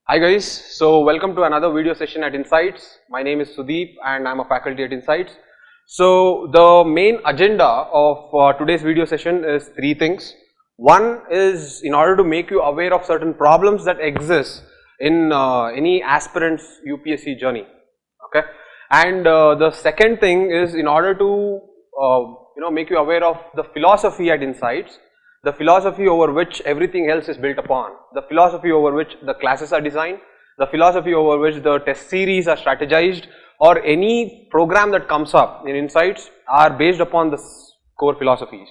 Hi guys, so welcome to another video session at Insights. My name is Sudeep and I'm a faculty at Insights. So the main agenda of today's video session is three things. One is in order to make you aware of certain problems that exist in any aspirant's UPSC journey. Okay, and the second thing is in order to make you aware of the philosophy at Insights, the philosophy over which everything else is built upon, the philosophy over which the classes are designed, the philosophy over which the test series are strategized, or any program that comes up in Insights are based upon the core philosophies.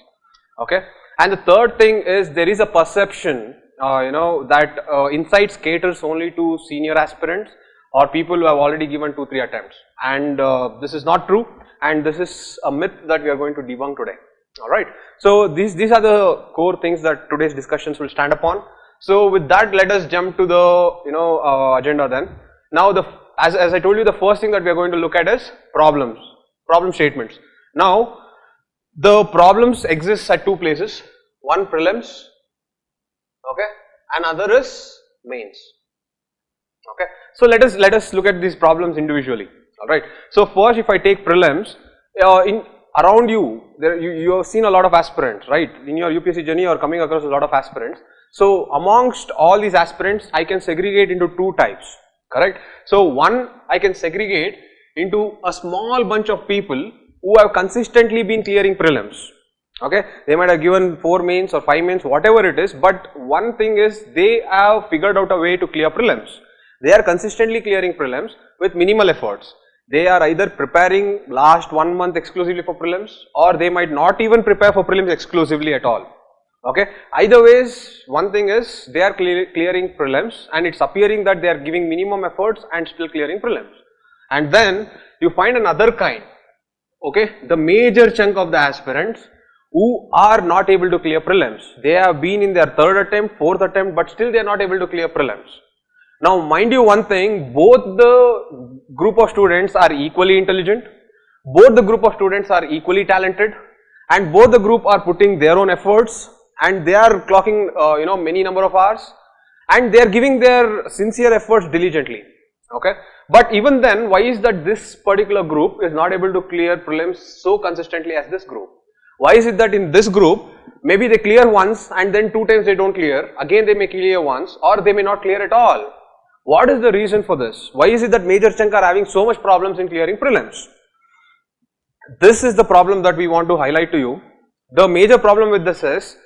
Okay, and the third thing is there is a perception that Insights caters only to senior aspirants or people who have already given 2-3 attempts, and this is not true, and this is a myth that we are going to debunk today. Alright, so these are the core things that today's discussions will stand upon. So with that, let us jump to the agenda then. Now as I told you, the first thing that we are going to look at is problem statements. Now the problems exist at two places, one prelims, okay, and other is mains. Okay, so let us look at these problems individually. Alright, so first if I take prelims, around you, you have seen a lot of aspirants, right? In your UPSC journey, you are coming across a lot of aspirants. So amongst all these aspirants, I can segregate into two types, correct? So one, I can segregate into a small bunch of people who have consistently been clearing prelims. Okay, they might have given 4 mains or 5 mains, whatever it is, but one thing is they have figured out a way to clear prelims. They are consistently clearing prelims with minimal efforts. They are either preparing last 1 month exclusively for prelims, or they might not even prepare for prelims exclusively at all. Okay, either ways, one thing is they are clearing prelims and it's appearing that they are giving minimum efforts and still clearing prelims. And then you find another kind, okay, the major chunk of the aspirants who are not able to clear prelims. They have been in their 3rd attempt, 4th attempt, but still they are not able to clear prelims. Now mind you one thing, both the group of students are equally intelligent, both the group of students are equally talented, and both the group are putting their own efforts and they are clocking many number of hours and they are giving their sincere efforts diligently. Okay, but even then, why is that this particular group is not able to clear prelims so consistently as this group? Why is it that in this group, maybe they clear once and then 2 times they don't clear, again they may clear once, or they may not clear at all? What is the reason for this? Why is it that major chunk are having so much problems in clearing prelims? This is the problem that we want to highlight to you. The major problem with this is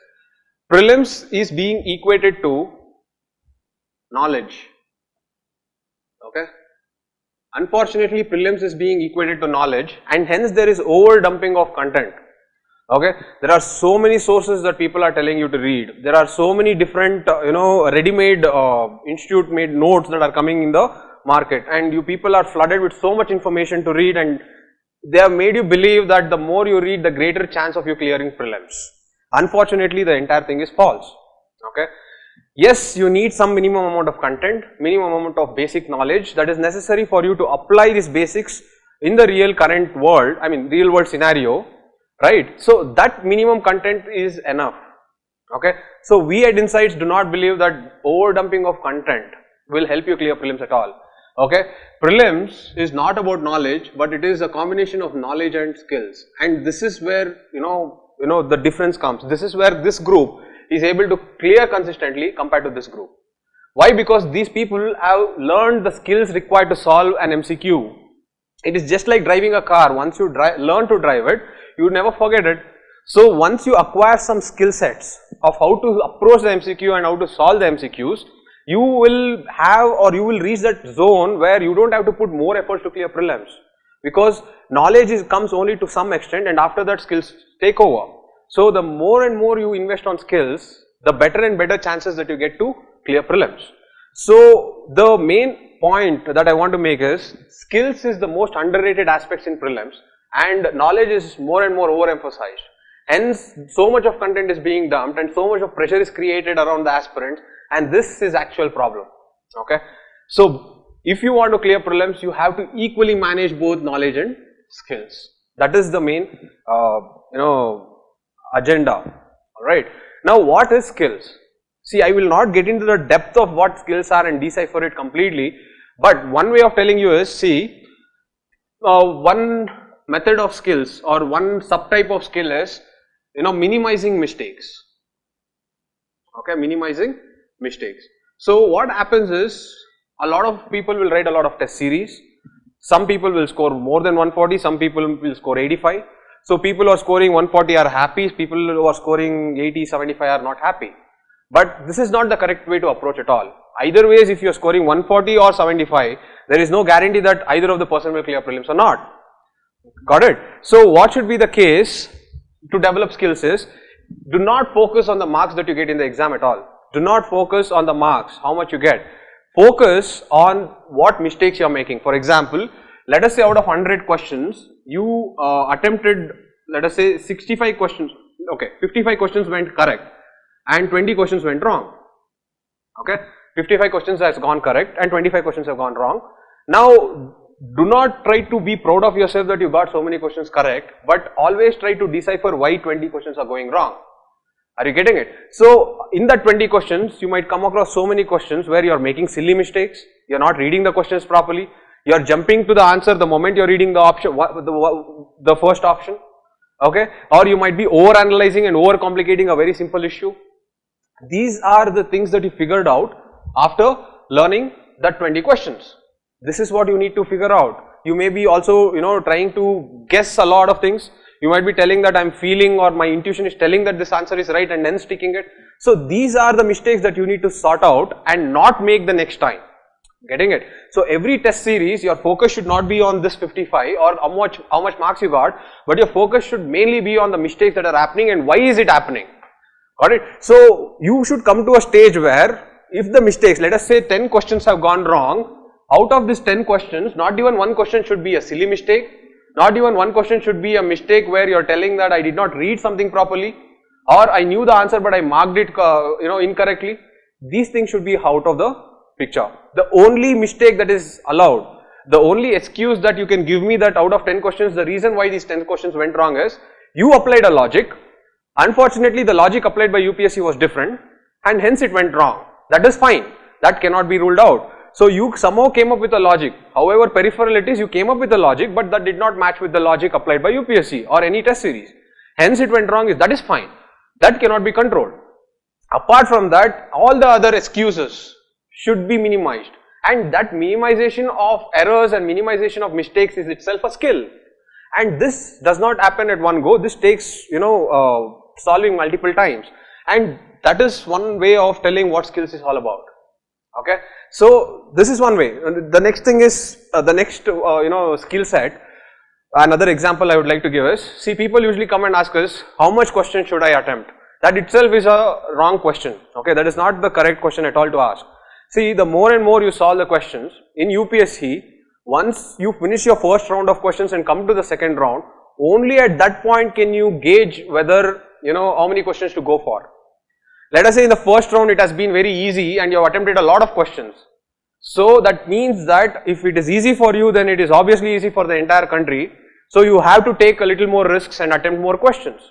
prelims is being equated to knowledge. Okay, unfortunately prelims is being equated to knowledge, and hence there is over dumping of content. Okay, there are so many sources that people are telling you to read. There are so many different ready-made institute made notes that are coming in the market, and you people are flooded with so much information to read, and they have made you believe that the more you read, the greater chance of you clearing prelims. Unfortunately, the entire thing is false. Okay, yes, you need some minimum amount of content, minimum amount of basic knowledge that is necessary for you to apply these basics in the real current world, real world scenario. Right, so that minimum content is enough. Okay, so we at Insights do not believe that over dumping of content will help you clear prelims at all. Okay, prelims is not about knowledge, but it is a combination of knowledge and skills, and this is where the difference comes. This is where this group is able to clear consistently compared to this group. Why? Because these people have learned the skills required to solve an MCQ. It is just like driving a car. Once you learn to drive it, you never forget it. So once you acquire some skill sets of how to approach the MCQ and how to solve the MCQs, you will reach that zone where you don't have to put more efforts to clear prelims, because knowledge comes only to some extent, and after that skills take over. So the more and more you invest on skills, the better and better chances that you get to clear prelims. So the main point that I want to make is skills is the most underrated aspects in prelims, and knowledge is more and more overemphasized. Hence, so much of content is being dumped and so much of pressure is created around the aspirants, and this is actual problem. Okay, so if you want to clear prelims, you have to equally manage both knowledge and skills. That is the main agenda. Alright, now what is skills? See, I will not get into the depth of what skills are and decipher it completely, but one way of telling you is, see, one method of skills or one subtype of skill is, minimizing mistakes. Okay, minimizing mistakes. So what happens is, a lot of people will write a lot of test series. Some people will score more than 140, some people will score 85. So people who are scoring 140 are happy, people who are scoring 80, 75 are not happy. But this is not the correct way to approach at all. Either ways, if you are scoring 140 or 75, there is no guarantee that either of the person will clear prelims or not. Got it? So what should be the case to develop skills is, do not focus on the marks that you get in the exam at all. Do not focus on the marks, how much you get. Focus on what mistakes you are making. For example, let us say out of 100 questions, you attempted, let us say 65 questions, okay, 55 questions went correct and 20 questions went wrong. Okay, 55 questions has gone correct and 25 questions have gone wrong. Now, do not try to be proud of yourself that you got so many questions correct, but always try to decipher why 20 questions are going wrong. Are you getting it? So, in that 20 questions, you might come across so many questions where you are making silly mistakes, you are not reading the questions properly, you are jumping to the answer the moment you are reading the option, the first option, okay, or you might be over analyzing and over complicating a very simple issue. These are the things that you figured out after learning that 20 questions. This is what you need to figure out. You may be also, trying to guess a lot of things. You might be telling that I am feeling, or my intuition is telling that this answer is right, and then sticking it. So these are the mistakes that you need to sort out and not make the next time. Getting it? So every test series, your focus should not be on this 55 or how much marks you got, but your focus should mainly be on the mistakes that are happening and why is it happening. Got it? So you should come to a stage where, if the mistakes, let us say 10 questions have gone wrong, out of these 10 questions, not even one question should be a silly mistake, not even one question should be a mistake where you are telling that I did not read something properly, or I knew the answer but I marked it incorrectly. These things should be out of the picture. The only mistake that is allowed, the only excuse that you can give me that out of 10 questions, the reason why these 10 questions went wrong is, you applied a logic, unfortunately the logic applied by UPSC was different and hence it went wrong. That is fine, that cannot be ruled out. So you somehow came up with a logic, however peripheral it is, you came up with a logic, but that did not match with the logic applied by UPSC or any test series. Hence it went wrong, that is fine, that cannot be controlled. Apart from that, all the other excuses should be minimized, and that minimization of errors and minimization of mistakes is itself a skill. And this does not happen at one go, this takes solving multiple times, and that is one way of telling what skills is all about. Okay, so this is one way. The next thing is the next skill set. Another example I would like to give is, see, people usually come and ask us, how much question should I attempt? That itself is a wrong question. Okay, that is not the correct question at all to ask. See, the more and more you solve the questions in UPSC, once you finish your first round of questions and come to the second round, only at that point can you gauge whether how many questions to go for. Let us say in the first round it has been very easy and you have attempted a lot of questions. So that means that if it is easy for you, then it is obviously easy for the entire country. So you have to take a little more risks and attempt more questions.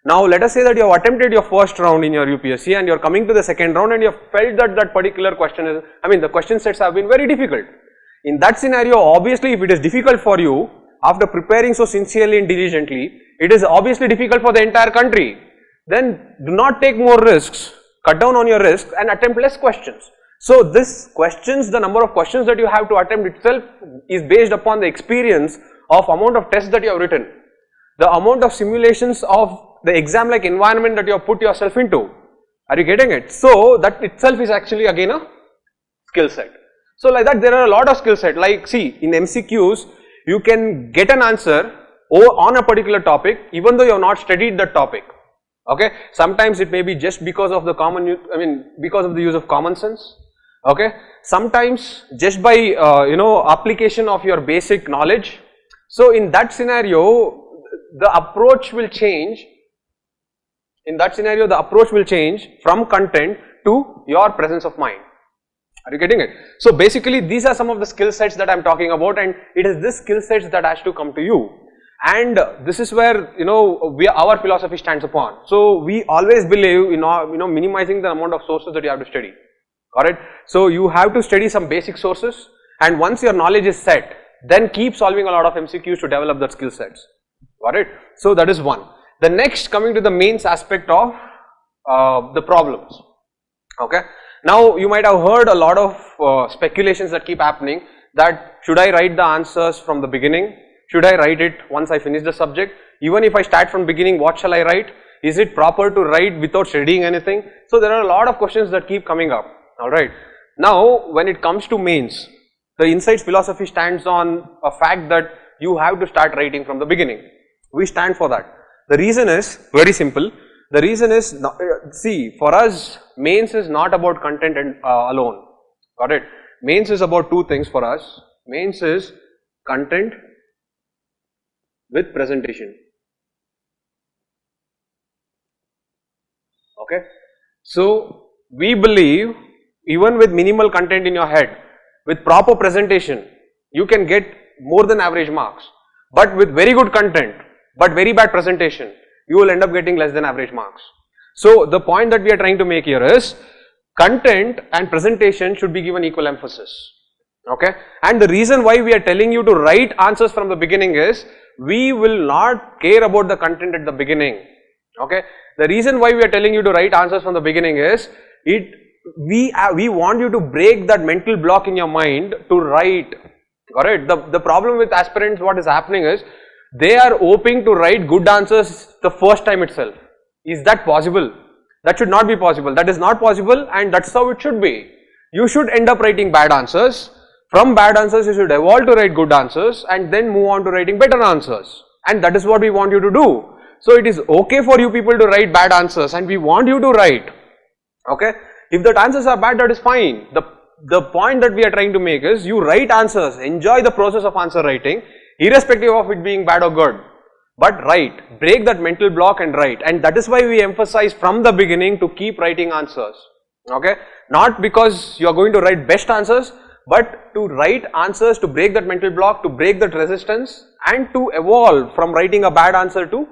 Now let us say that you have attempted your first round in your UPSC and you are coming to the second round and you have felt that that particular question is, the question sets have been very difficult. In that scenario, obviously if it is difficult for you, after preparing so sincerely and diligently, it is obviously difficult for the entire country. Then do not take more risks, cut down on your risks and attempt less questions. So this questions, the number of questions that you have to attempt itself is based upon the experience of amount of tests that you have written, the amount of simulations of the exam like environment that you have put yourself into. Are you getting it? So that itself is actually again a skill set. So like that there are a lot of skill set, like see, in MCQs you can get an answer on a particular topic even though you have not studied that topic. Okay, sometimes it may be just because of the because of the use of common sense. Okay, sometimes just by application of your basic knowledge. So in that scenario, the approach will change. In that scenario, the approach will change from content to your presence of mind. Are you getting it? So basically, these are some of the skill sets that I am talking about, and it is this skill sets that has to come to you. and this is where our philosophy stands upon. So we always believe in minimizing the amount of sources that you have to study. Got it? So you have to study some basic sources, and once your knowledge is set, then keep solving a lot of MCQs to develop that skill sets. Got it? So that is one. The next, coming to the mains aspect of the problems. Okay. Now you might have heard a lot of speculations that keep happening, that should I write the answers from the beginning? Should I write it once I finish the subject? Even if I start from beginning, what shall I write? Is it proper to write without studying anything? So there are a lot of questions that keep coming up. Alright. Now when it comes to mains, the Insights philosophy stands on a fact that you have to start writing from the beginning. We stand for that. The reason is very simple. The reason is, see, for us, mains is not about content alone. Got it? Mains is about two things for us. Mains is content with presentation. Okay? So we believe even with minimal content in your head, with proper presentation, you can get more than average marks. But with very good content, but very bad presentation, you will end up getting less than average marks. So the point that we are trying to make here is, content and presentation should be given equal emphasis. Okay? And the reason why we are telling you to write answers from the beginning is, we will not care about the content at the beginning. Okay? The reason why we are telling you to write answers from the beginning is, we want you to break that mental block in your mind to write. Alright? The problem with aspirants, what is happening is, they are hoping to write good answers the first time itself. Is that possible? That should not be possible. That is not possible, and that's how it should be. You should end up writing bad answers. From bad answers, you should evolve to write good answers and then move on to writing better answers. And that is what we want you to do. So it is okay for you people to write bad answers, and we want you to write. Okay? If the answers are bad, that is fine. The point that we are trying to make is, you write answers, enjoy the process of answer writing, irrespective of it being bad or good. But write, break that mental block and write. And that is why we emphasize from the beginning to keep writing answers. Okay? Not because you are going to write best answers, but to write answers to break that mental block, to break that resistance, and to evolve from writing a bad answer to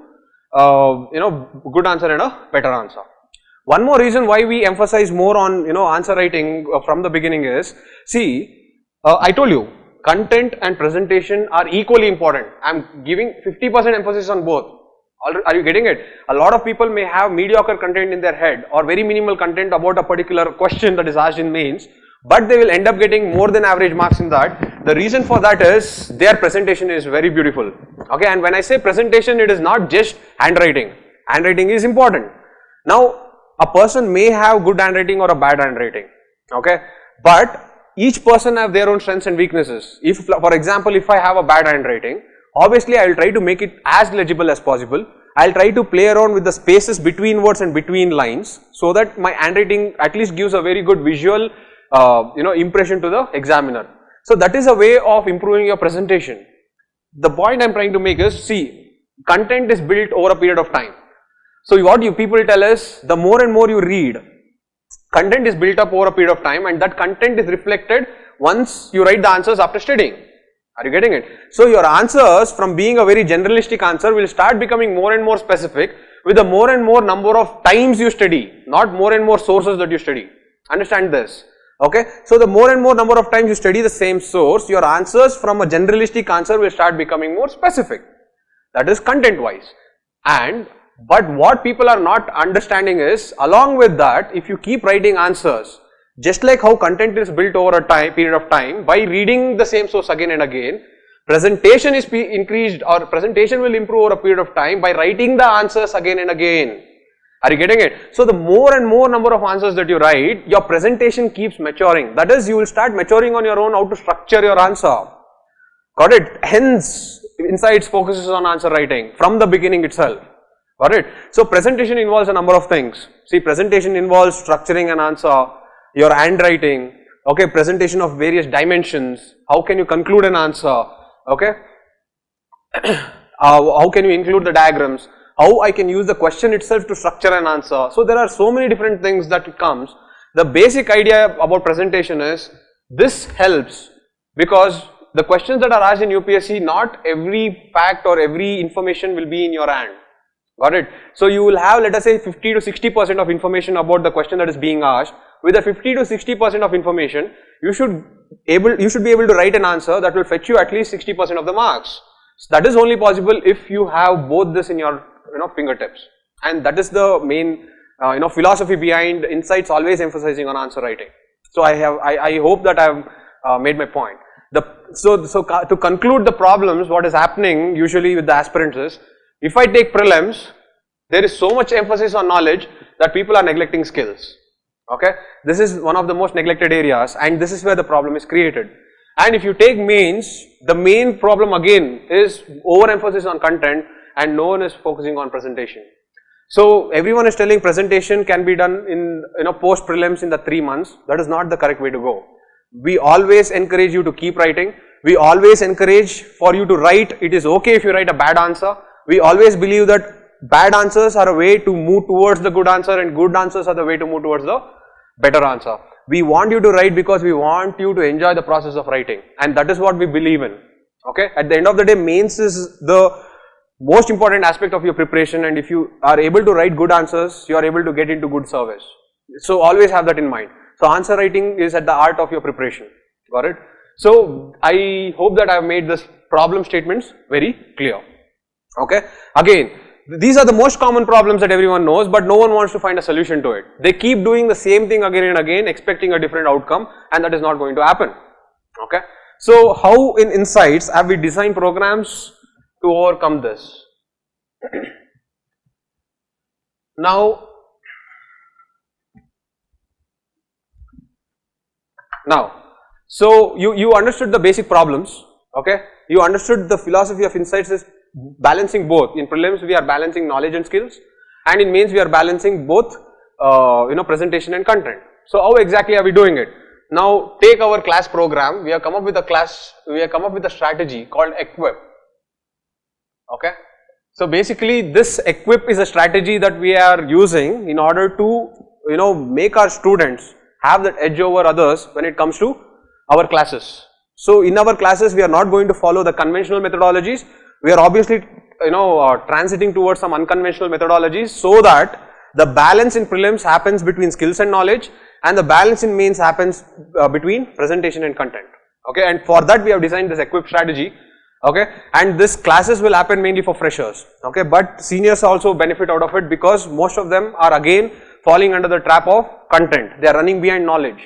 good answer and a better answer. One more reason why we emphasize more on answer writing from the beginning is, see, I told you, content and presentation are equally important. I am giving 50% emphasis on both. Are you getting it? A lot of people may have mediocre content in their head or very minimal content about a particular question that is asked in mains, but they will end up getting more than average marks in that. The reason for that is, their presentation is very beautiful. Okay, and when I say presentation, it is not just handwriting. Handwriting is important. Now, a person may have good handwriting or a bad handwriting. Okay, but each person have their own strengths and weaknesses. If, for example, if I have a bad handwriting, obviously I will try to make it as legible as possible. I will try to play around with the spaces between words and between lines, so that my handwriting at least gives a very good visual impression to the examiner. So that is a way of improving your presentation. The point I am trying to make is, see, content is built over a period of time. So what you people tell us, the more and more you read, content is built up over a period of time, and that content is reflected once you write the answers after studying. Are you getting it? So your answers, from being a very generalistic answer, will start becoming more and more specific with the more and more number of times you study, not more and more sources that you study. Understand this? Okay? So the more and more number of times you study the same source, your answers from a generalistic answer will start becoming more specific. That is content wise. But what people are not understanding is, along with that, if you keep writing answers, just like how content is built over a period of time, by reading the same source again and again, presentation is increased, or presentation will improve over a period of time by writing the answers again and again. Are you getting it? So the more and more number of answers that you write, your presentation keeps maturing. That is, you will start maturing on your own how to structure your answer. Got it? Hence, Insights focuses on answer writing from the beginning itself. Got it? So presentation involves a number of things. See, presentation involves structuring an answer, your handwriting, okay, presentation of various dimensions, how can you conclude an answer, okay, how can you include the diagrams, how I can use the question itself to structure an answer. So there are so many different things that comes. The basic idea about presentation is, this helps because the questions that are asked in UPSC, not every fact or every information will be in your hand. Got it? So you will have, let us say, 50 to 60% of information about the question that is being asked. With the 50 to 60% of information, you should be able to write an answer that will fetch you at least 60% of the marks. So that is only possible if you have both this in your fingertips, and that is the main philosophy behind Insights always emphasizing on answer writing. So I hope that I have made my point. So to conclude the problems, what is happening usually with the aspirants is, if I take prelims, there is so much emphasis on knowledge that people are neglecting skills. Okay, this is one of the most neglected areas, and this is where the problem is created. And if you take mains, the main problem again is overemphasis on content, and no one is focusing on presentation. So everyone is telling presentation can be done in post prelims in the 3 months. That is not the correct way to go. We always encourage you to keep writing. We always encourage for you to write. It is okay if you write a bad answer. We always believe that bad answers are a way to move towards the good answer, and good answers are the way to move towards the better answer. We want you to write because we want you to enjoy the process of writing, and that is what we believe in. Okay, at the end of the day, mains is the most important aspect of your preparation, and if you are able to write good answers, you are able to get into good service. So always have that in mind. So answer writing is at the heart of your preparation. Got it? So I hope that I have made this problem statements very clear. Okay, again, these are the most common problems that everyone knows, but no one wants to find a solution to it. They keep doing the same thing again and again, expecting a different outcome, and that is not going to happen. Okay, so how in Insights have we designed programs to overcome this? Now, so you understood the basic problems. Okay, you understood the philosophy of Insights is balancing both. In prelims we are balancing knowledge and skills, and in mains we are balancing both presentation and content. So how exactly are we doing it? Now take our class program. We have come up with a strategy called Equip. Okay, so basically this Equip is a strategy that we are using in order to make our students have that edge over others when it comes to our classes. So in our classes we are not going to follow the conventional methodologies. We are obviously transiting towards some unconventional methodologies, so that the balance in prelims happens between skills and knowledge, and the balance in mains happens between presentation and content. Okay, and for that we have designed this Equip strategy. Okay, and this classes will happen mainly for freshers. Okay, but seniors also benefit out of it, because most of them are again falling under the trap of content. They are running behind knowledge.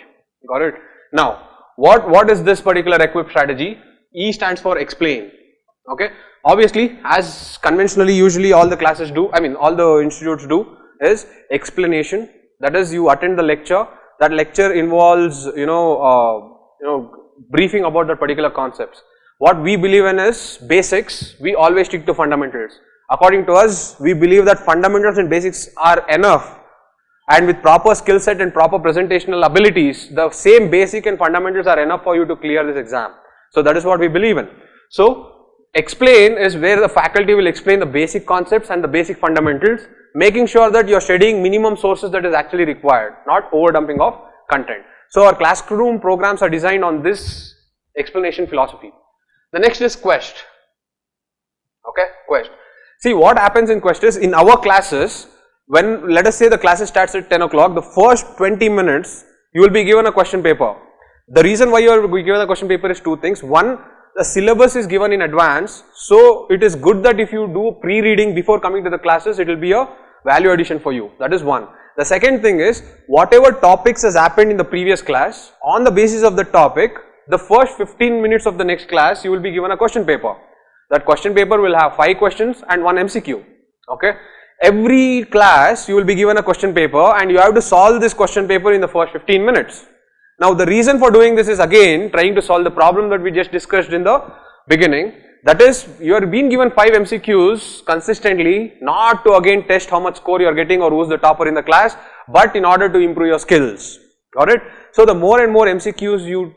Got it? Now what is this particular Equip strategy? E stands for explain. Okay, obviously as conventionally usually all the classes do, all the institutes do, is explanation. That is, you attend the lecture. That lecture involves briefing about the particular concepts. What we believe in is basics. We always stick to fundamentals. According to us, we believe that fundamentals and basics are enough, and with proper skill set and proper presentational abilities, the same basic and fundamentals are enough for you to clear this exam. So that is what we believe in. So explain is where the faculty will explain the basic concepts and the basic fundamentals, making sure that you are studying minimum sources that is actually required, not overdumping of content. So our classroom programs are designed on this explanation philosophy. The next is Quest. Okay, Quest. See, what happens in Quest is, in our classes, when let us say the classes starts at 10 o'clock, the first 20 minutes you will be given a question paper. The reason why you are given a question paper is two things. One, the syllabus is given in advance, so it is good that if you do pre-reading before coming to the classes, it will be a value addition for you. That is one. The second thing is, whatever topics has happened in the previous class, on the basis of the topic, the first 15 minutes of the next class you will be given a question paper. That question paper will have 5 questions and 1 MCQ. Okay, every class you will be given a question paper, and you have to solve this question paper in the first 15 minutes. Now the reason for doing this is again trying to solve the problem that we just discussed in the beginning. That is, you are being given 5 MCQs consistently, not to again test how much score you are getting or who is the topper in the class, but in order to improve your skills. Got it? So the more and more MCQs you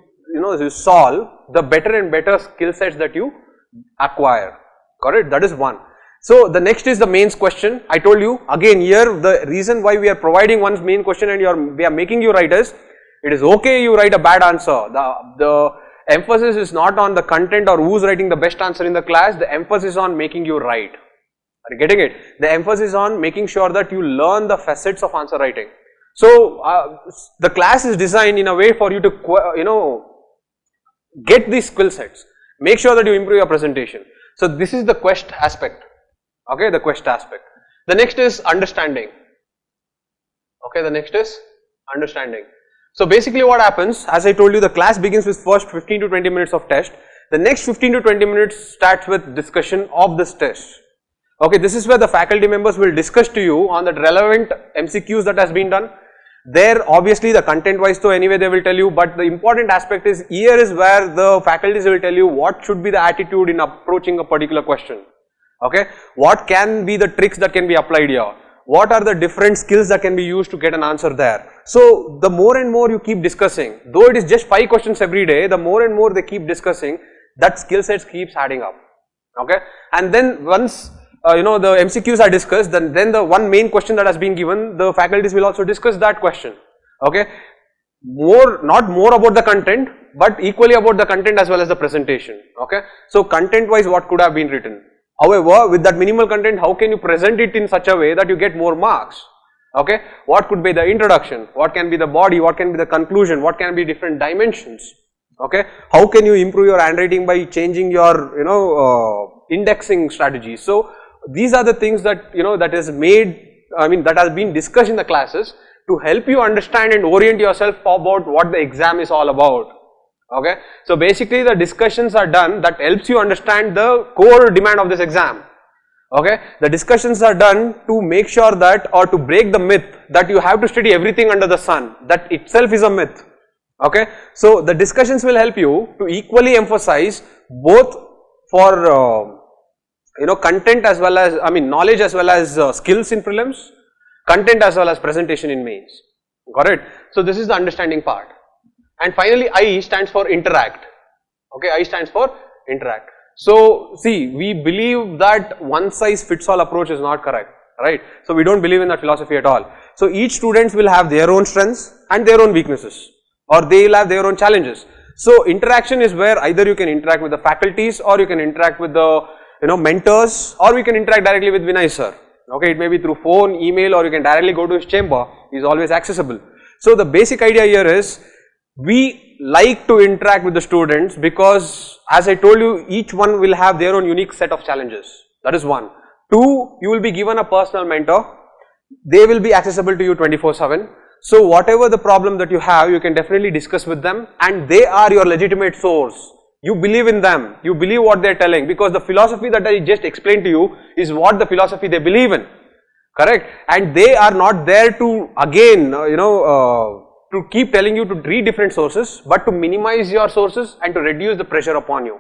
solve, the better and better skill sets that you acquire. Got it? That is one. So the next is the mains question. I told you again here, the reason why we are providing one main question and we are making you write is, it is okay you write a bad answer. The emphasis is not on the content or who's writing the best answer in the class, the emphasis is on making you right. Are you getting it? The emphasis is on making sure that you learn the facets of answer writing. So the class is designed in a way for you to, get these skill sets. Make sure that you improve your presentation. So this is the quest aspect. Okay, the quest aspect. The next is understanding. Okay, the next is understanding. So basically what happens, as I told you, the class begins with first 15 to 20 minutes of test. The next 15 to 20 minutes starts with discussion of this test. Okay, this is where the faculty members will discuss to you on the relevant MCQs that has been done. There obviously the content wise though anyway they will tell you, but the important aspect is here is where the faculties will tell you what should be the attitude in approaching a particular question. Okay, what can be the tricks that can be applied here, what are the different skills that can be used to get an answer there. So the more and more you keep discussing, though it is just 5 questions every day, the more and more they keep discussing, that skill sets keeps adding up. Okay, and then once the MCQs are discussed, then the one main question that has been given, the faculties will also discuss that question. Okay, not more about the content, but equally about the content as well as the presentation. Okay, so content wise what could have been written. However, with that minimal content, how can you present it in such a way that you get more marks? Okay, what could be the introduction, what can be the body, what can be the conclusion, what can be different dimensions. Okay, how can you improve your handwriting by changing your indexing strategies. So these are the things that that has been discussed in the classes to help you understand and orient yourself about what the exam is all about. Okay, so basically the discussions are done that helps you understand the core demand of this exam. Okay, the discussions are done to make sure that, or to break the myth that you have to study everything under the sun. That itself is a myth. Okay, so the discussions will help you to equally emphasize both for content as well as, knowledge as well as skills in prelims, content as well as presentation in mains. Got it? So this is the understanding part. And finally, I stands for interact. Okay, I stands for interact. So see, we believe that one size fits all approach is not correct, right? So we don't believe in that philosophy at all. So each students will have their own strengths and their own weaknesses, or they will have their own challenges. So interaction is where either you can interact with the faculties, or you can interact with the mentors, or we can interact directly with Vinay sir. Okay, it may be through phone, email, or you can directly go to his chamber. He is always accessible. So the basic idea here is we like to interact with the students because, as I told you, each one will have their own unique set of challenges. That is one. Two, you will be given a personal mentor. They will be accessible to you 24/7. So whatever the problem that you have, you can definitely discuss with them, and they are your legitimate source. You believe in them, you believe what they are telling, because the philosophy that I just explained to you is what the philosophy they believe in, correct? And they are not there to again, to keep telling you to read different sources, but to minimize your sources and to reduce the pressure upon you.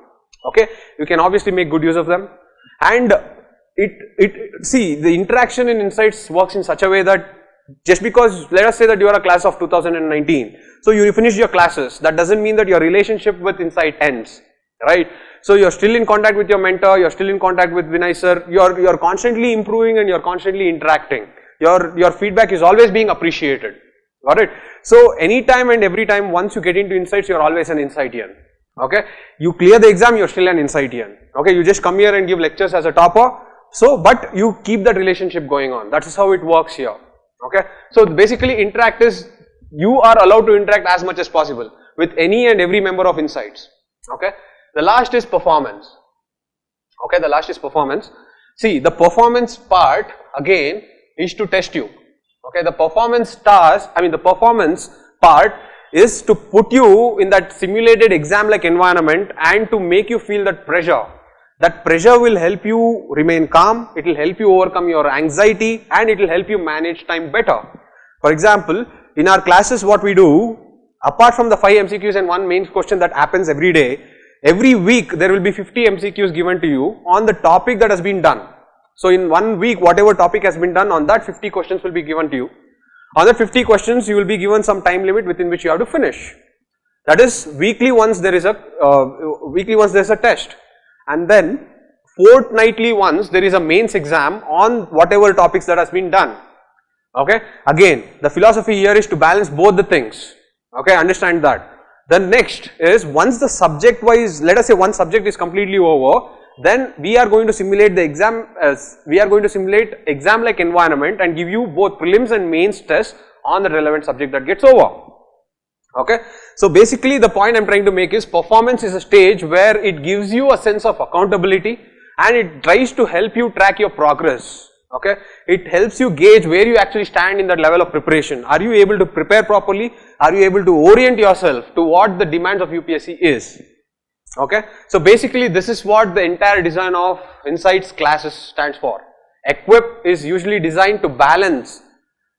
Okay, you can obviously make good use of them, and see, the interaction in Insights works in such a way that just because, let us say that you are a class of 2019, so you finish your classes, that doesn't mean that your relationship with Insight ends, right? So you're still in contact with your mentor, you're still in contact with Vinay sir, you're constantly improving and you're constantly interacting. Your feedback is always being appreciated, got it? So anytime and every time once you get into Insights, you're always an Insightian, okay? You clear the exam, you're still an Insightian, okay? You just come here and give lectures as a topper, so but you keep that relationship going on. That is how it works here. Okay, so basically interact is, you are allowed to interact as much as possible with any and every member of Insights. Okay, the last is performance. Okay, the last is performance. See, the performance part again is to test you. Okay, the performance task, the performance part is to put you in that simulated exam like environment and to make you feel that pressure. That pressure will help you remain calm, it will help you overcome your anxiety, and it will help you manage time better. For example, in our classes what we do, apart from the 5 MCQs and 1 main question that happens every day, every week there will be 50 MCQs given to you on the topic that has been done. So in 1 week, whatever topic has been done, on that 50 questions will be given to you. On that 50 questions, you will be given some time limit within which you have to finish. That is, weekly once there is a test. And then fortnightly once there is a mains exam on whatever topics that has been done. Okay, again the philosophy here is to balance both the things. Okay, understand that. The next is once the subject wise, let us say one subject is completely over, then we are going to simulate the exam as exam like environment and give you both prelims and mains tests on the relevant subject that gets over. Okay. So basically the point I am trying to make is performance is a stage where it gives you a sense of accountability and it tries to help you track your progress. Okay. It helps you gauge where you actually stand in that level of preparation. Are you able to prepare properly? Are you able to orient yourself to what the demands of UPSC is? Okay. So basically this is what the entire design of Insights classes stands for. Equip is usually designed to balance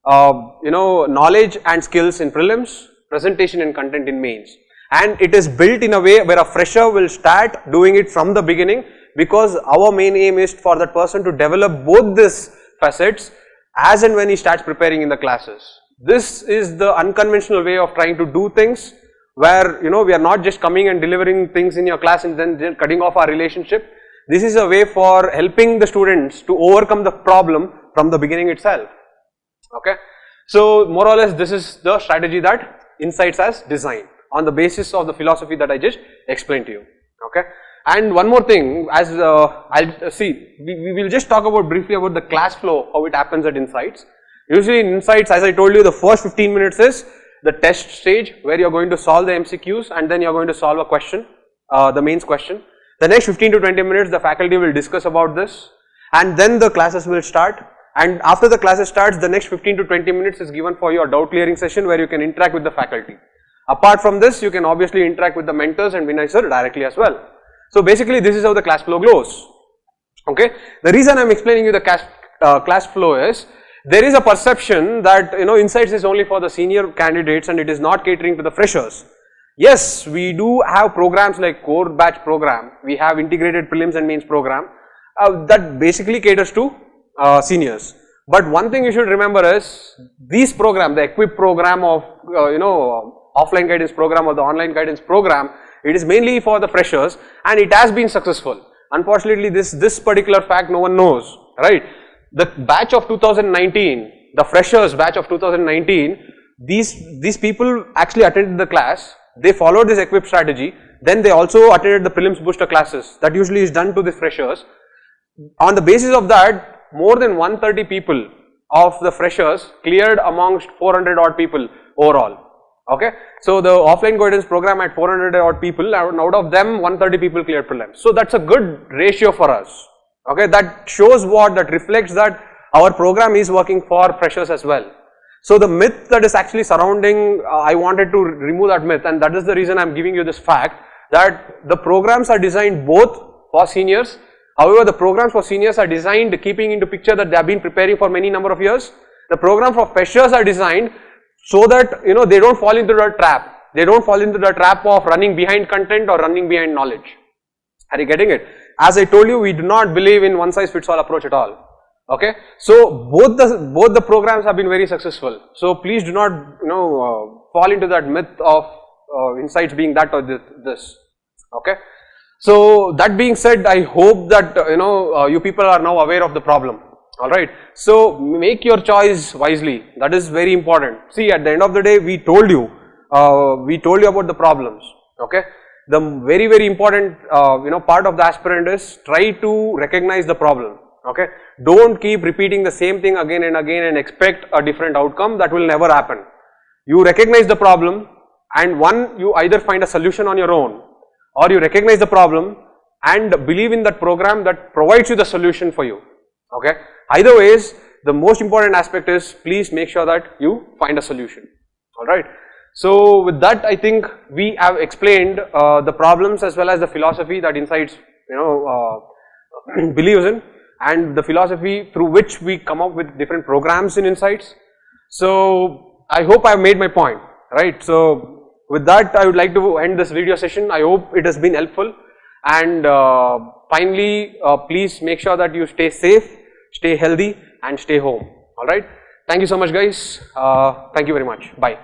knowledge and skills in prelims, presentation and content in mains, and it is built in a way where a fresher will start doing it from the beginning, because our main aim is for that person to develop both these facets as and when he starts preparing in the classes. This is the unconventional way of trying to do things, where we are not just coming and delivering things in your class and then cutting off our relationship. This is a way for helping the students to overcome the problem from the beginning itself. Okay. So more or less this is the strategy that Insights has designed on the basis of the philosophy that I just explained to you. Okay. And one more thing, as I'll see, we will just talk about briefly about the class flow, how it happens at Insights. Usually in Insights, as I told you, the first 15 minutes is the test stage where you're going to solve the MCQs and then you're going to solve a question, the mains question. The next 15 to 20 minutes, the faculty will discuss about this and then the classes will start. And after the classes starts, the next 15 to 20 minutes is given for your doubt clearing session where you can interact with the faculty. Apart from this, you can obviously interact with the mentors and Vinay sir directly as well. So basically this is how the class flow goes. Okay. The reason I am explaining you the class flow is, there is a perception that Insights is only for the senior candidates and it is not catering to the freshers. Yes, we do have programs like core batch program, we have integrated prelims and mains program that basically caters to seniors. But one thing you should remember is, these program, the equip program of offline guidance program or the online guidance program, it is mainly for the freshers and it has been successful. Unfortunately this particular fact no one knows, right? The batch of 2019, the freshers batch of 2019, these people actually attended the class, they followed this equip strategy, then they also attended the prelims booster classes that usually is done to the freshers. On the basis of that, more than 130 people of the freshers cleared amongst 400 odd people overall. Okay. So the offline guidance program had 400 odd people, and out of them 130 people cleared prelims. So that's a good ratio for us. Okay. That shows what, that reflects that our program is working for freshers as well. So the myth that is actually surrounding, I wanted to remove that myth, and that is the reason I am giving you this fact, that the programs are designed both for seniors. However, the programs for seniors are designed keeping into picture that they have been preparing for many number of years. The program for freshers are designed so that they don't fall into the trap. They don't fall into the trap of running behind content or running behind knowledge. Are you getting it? As I told you, we do not believe in one size fits all approach at all. Okay. So both the programs have been very successful. So please do not fall into that myth of Insights being that or this. Okay. So that being said, I hope that you people are now aware of the problem. Alright. So make your choice wisely. That is very important. See, at the end of the day, we told you about the problems. Okay. The very important part of the aspirant is try to recognize the problem. Okay. Don't keep repeating the same thing again and again and expect a different outcome. That will never happen. You recognize the problem, and you either find a solution on your own, or you recognize the problem and believe in that program that provides you the solution for you. Okay. Either ways, the most important aspect is please make sure that you find a solution. Alright. So with that, I think we have explained the problems as well as the philosophy that Insights believes in, and the philosophy through which we come up with different programs in Insights. So I hope I have made my point, right? So with that, I would like to end this video session. I hope it has been helpful, and finally please make sure that you stay safe, stay healthy and stay home. Alright. Thank you so much guys. Thank you very much. Bye.